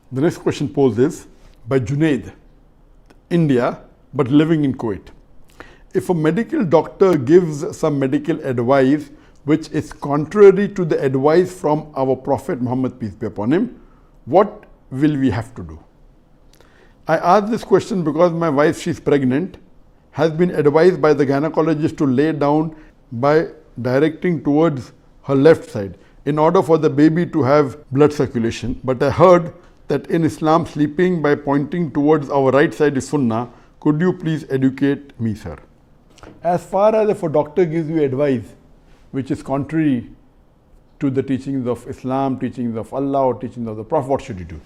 The next question posed is by Junaid, India, but living in Kuwait. If a medical doctor gives some medical advice which is contrary to the advice from our Prophet Muhammad, peace be upon him, what will we have to do? I ask this question because my wife, she's pregnant, has been advised by the gynecologist to lay down by directing towards her left side in order for the baby to have blood circulation. But I heard that in Islam, sleeping by pointing towards our right side is sunnah. Could you please educate me, sir? As far as if a doctor gives you advice which is contrary to the teachings of Islam, teachings of Allah, or teachings of the Prophet, what should you do?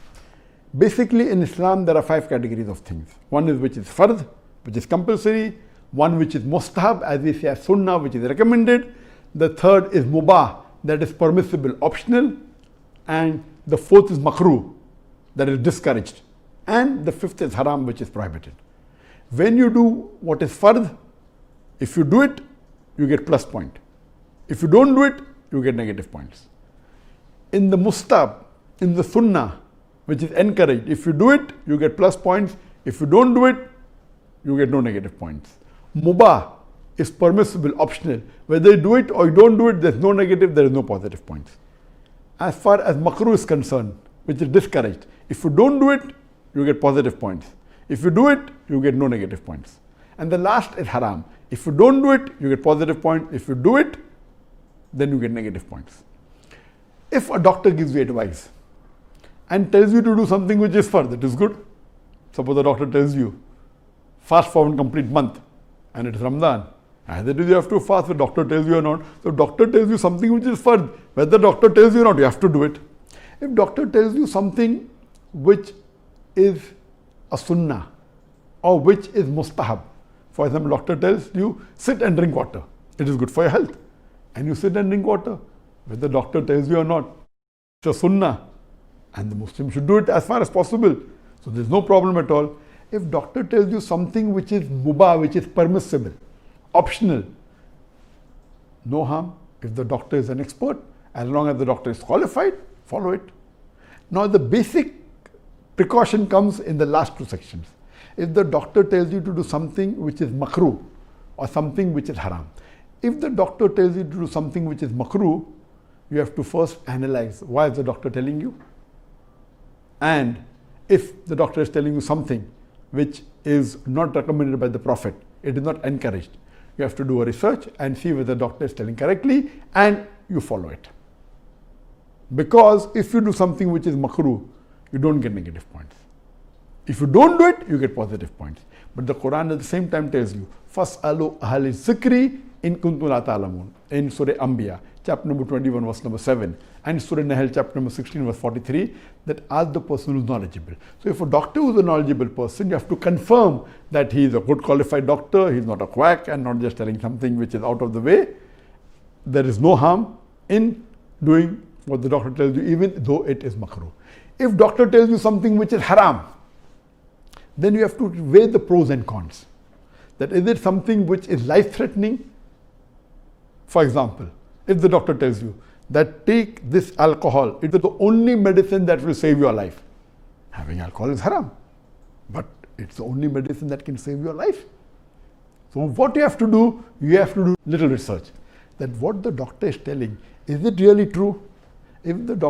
Basically, in Islam, there are 5 categories of things. One is which is fard, which is compulsory. One which is mustahab, as we say as sunnah, which is recommended. The third is mubah, that is permissible, optional. And the fourth is makruh, that is discouraged. And the fifth is haram, which is prohibited. When you do what is fard, if you do it, you get plus point. If you don't do it, you get negative points. In the mustahab, in the sunnah, which is encouraged, if you do it, you get plus points. If you don't do it, you get no negative points. Mubah is permissible, optional. Whether you do it or you don't do it, there's no negative, there is no positive points. As far as makruh is concerned, which is discouraged, if you don't do it, you get positive points. If you do it, you get no negative points. And the last is haram. If you don't do it, you get positive points. If you do it, then you get negative points. If a doctor gives you advice and tells you to do something which is fard, that is good. Suppose the doctor tells you, fast for one complete month, and it is Ramadan. Either you have to fast, the doctor tells you or not. So doctor tells you something which is fard. Whether the doctor tells you or not, you have to do it. If doctor tells you something which is a sunnah or which is mustahab, for example, doctor tells you, sit and drink water. It is good for your health. And you sit and drink water. Whether the doctor tells you or not, it's a sunnah. And the Muslim should do it as far as possible. So there's no problem at all. If doctor tells you something which is mubah, which is permissible, optional, no harm. If the doctor is an expert, as long as the doctor is qualified, follow it. Now the basic precaution comes in the last 2 sections. If the doctor tells you to do something which is makruh or something which is haram. If the doctor tells you to do something which is makruh, you have to first analyze why is the doctor telling you. And if the doctor is telling you something which is not recommended by the Prophet, it is not encouraged, you have to do a research and see whether the doctor is telling correctly and you follow it. Because if you do something which is makruh, you don't get negative points. If you don't do it, you get positive points. But the Quran at the same time tells you, فَاسْأَلُوا أَهْلِ الذِّكْرِ إِن كُنتُمْ لَا تَعْلَمُونَ, in Surah Anbiya, chapter number 21, verse number 7, and Surah Nahl, chapter number 16, verse 43, that ask the person who is knowledgeable. So if a doctor who is a knowledgeable person, you have to confirm that he is a good qualified doctor, he is not a quack and not just telling something which is out of the way. There is no harm in doing what the doctor tells you, even though it is makruh. If doctor tells you something which is haram, then you have to weigh the pros and cons. That is it something which is life-threatening? For example, if the doctor tells you that take this alcohol, it is the only medicine that will save your life. Having alcohol is haram, but it's the only medicine that can save your life. So what you have to do, you have to do little research. That what the doctor is telling, is it really true? If the doctor